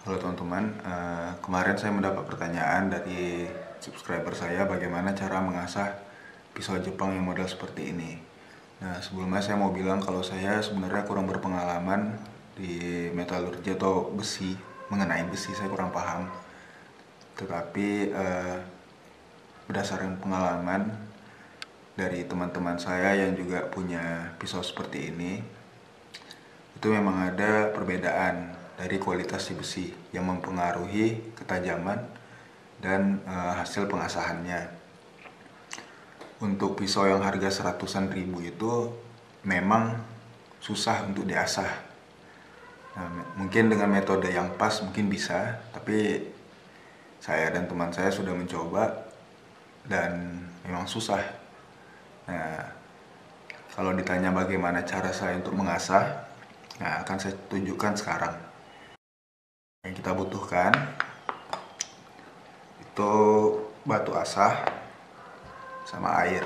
Halo teman-teman, kemarin saya mendapat pertanyaan dari subscriber saya bagaimana cara mengasah pisau Jepang yang model seperti ini. Nah, sebelumnya saya mau bilang kalau saya sebenarnya kurang berpengalaman di metalurgi atau besi, mengenai besi saya kurang paham. Tetapi berdasarkan pengalaman dari teman-teman saya yang juga punya pisau seperti ini, itu memang ada perbedaan dari kualitas si besi yang mempengaruhi ketajaman dan hasil pengasahannya. Untuk pisau yang harga seratusan ribu itu memang susah untuk diasah. Nah, mungkin dengan metode yang pas mungkin bisa, tapi saya dan teman saya sudah mencoba dan memang susah. Nah, kalau ditanya bagaimana cara saya untuk mengasah, nah akan saya tunjukkan sekarang. Yang kita butuhkan itu batu asah sama air.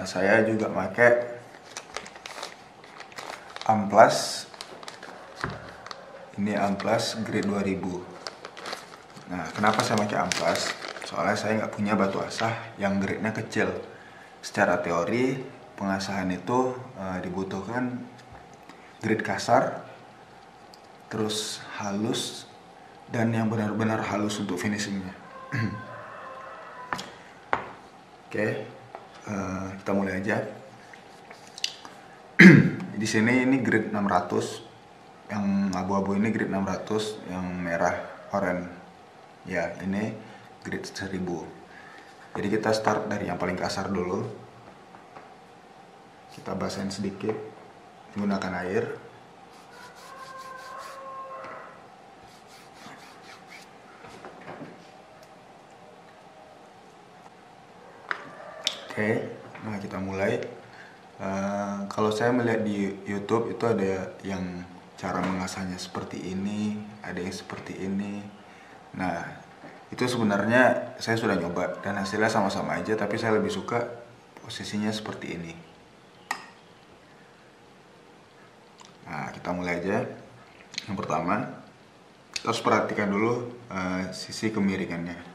Saya juga pakai amplas. Ini amplas grade 2000. Nah, kenapa saya pakai amplas? Soalnya saya nggak punya batu asah yang grade-nya kecil. Secara teori pengasahan itu dibutuhkan grade kasar, terus halus, dan yang benar-benar halus untuk finishingnya. Oke, kita mulai aja. Di sini ini grade 600, yang abu-abu ini grade 600, yang merah oranye ya ini grade 1000. Jadi kita start dari yang paling kasar dulu. Kita basahin sedikit menggunakan air. Oke, nah kita mulai. Kalau saya melihat di YouTube itu ada yang cara mengasahnya seperti ini, ada yang seperti ini. Nah, itu sebenarnya saya sudah nyoba dan hasilnya sama-sama aja, tapi saya lebih suka posisinya seperti ini. Nah, kita mulai aja. Yang pertama, kita harus perhatikan dulu sisi kemiringannya.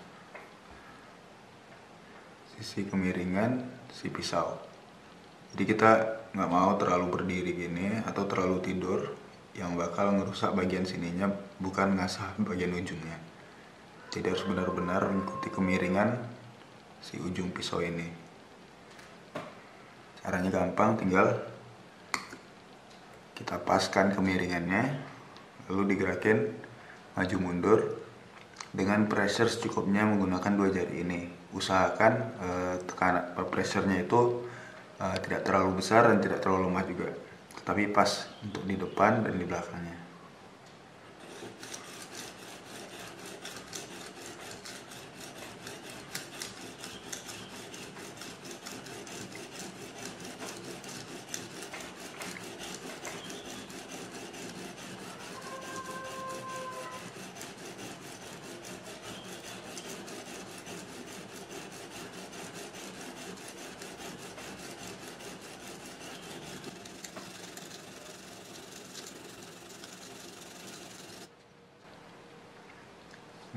Sisi kemiringan si pisau. Jadi kita nggak mau terlalu berdiri gini atau terlalu tidur yang bakal merusak bagian sininya, bukan ngasah bagian ujungnya. Jadi harus benar-benar mengikuti kemiringan si ujung pisau ini. Caranya gampang, tinggal kita paskan kemiringannya, lalu digerakin maju mundur dengan pressure secukupnya menggunakan dua jari ini. Usahakan tekanan pressure-nya itu tidak terlalu besar dan tidak terlalu lemah juga, tetapi pas untuk di depan dan di belakangnya.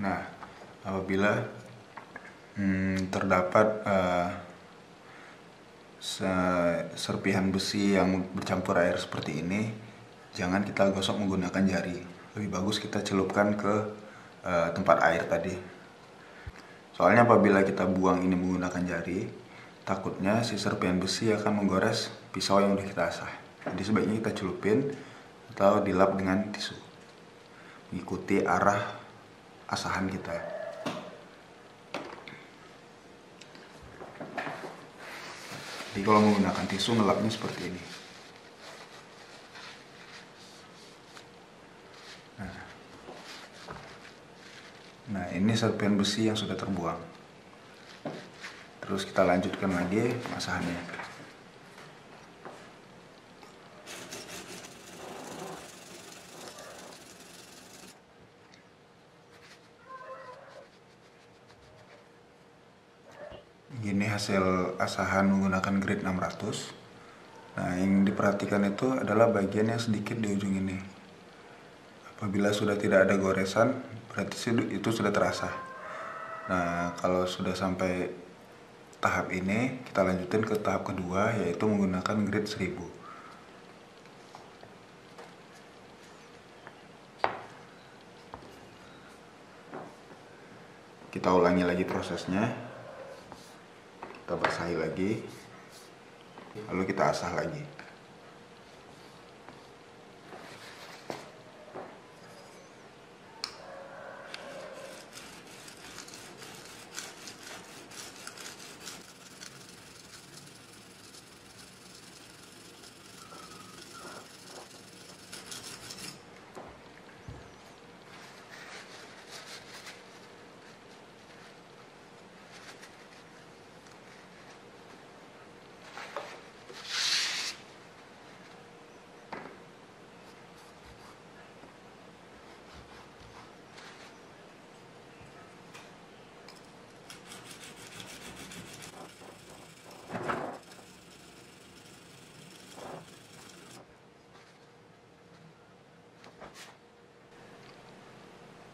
Nah, apabila terdapat serpihan besi yang bercampur air seperti ini, jangan kita gosok menggunakan jari. Lebih bagus kita celupkan ke tempat air tadi. Soalnya apabila kita buang ini menggunakan jari, takutnya si serpihan besi akan menggores pisau yang udah kita asah. Jadi sebaiknya kita celupin atau dilap dengan tisu, mengikuti arah asahan kita. Jadi kalau menggunakan tisu, ngelapnya seperti ini. Nah, ini serpihan besi yang sudah terbuang. Terus kita lanjutkan lagi pemasahannya. Ini hasil asahan menggunakan grade 600. Nah, yang diperhatikan itu adalah bagian yang sedikit di ujung ini. Apabila sudah tidak ada goresan, berarti itu sudah terasa. Nah, kalau sudah sampai tahap ini, kita lanjutin ke tahap kedua, yaitu menggunakan grit 1000. Kita ulangi lagi prosesnya, kita basahi lagi, lalu kita asah lagi.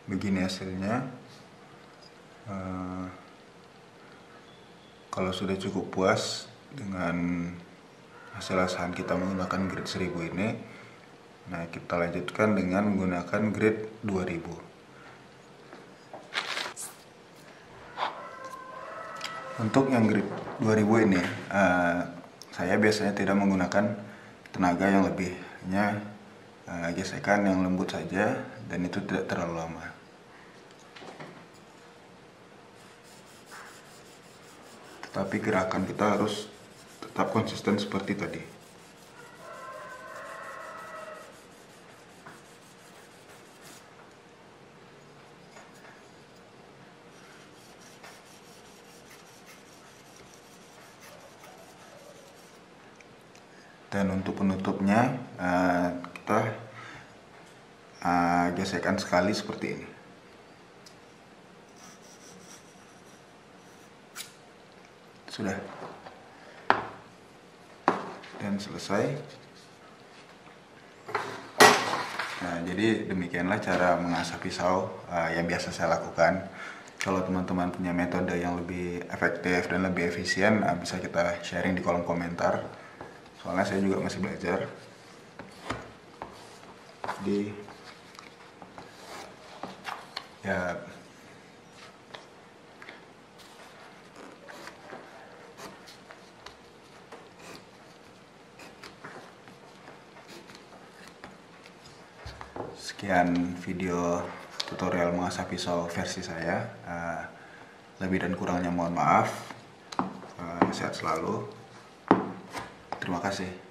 Begini hasilnya. Kalau sudah cukup puas dengan hasil asahan kita menggunakan grit 1000 ini, nah kita lanjutkan dengan menggunakan grit 2000. Untuk yang grit 2000 ini, saya biasanya tidak menggunakan tenaga yang lebih, hanya gesekan yang lembut saja, dan itu tidak terlalu lama. Tetapi gerakan kita harus tetap konsisten seperti tadi. Dan untuk penutupnya, kita gesekkan sekali seperti ini. Sudah. Dan selesai. Nah, jadi demikianlah cara mengasah pisau yang biasa saya lakukan. Kalau teman-teman punya metode yang lebih efektif dan lebih efisien, bisa kita sharing di kolom komentar. Soalnya saya juga masih belajar. Jadi ya, sekian video tutorial mengasah pisau versi saya. Lebih dan kurangnya mohon maaf. Sehat selalu. Terima kasih.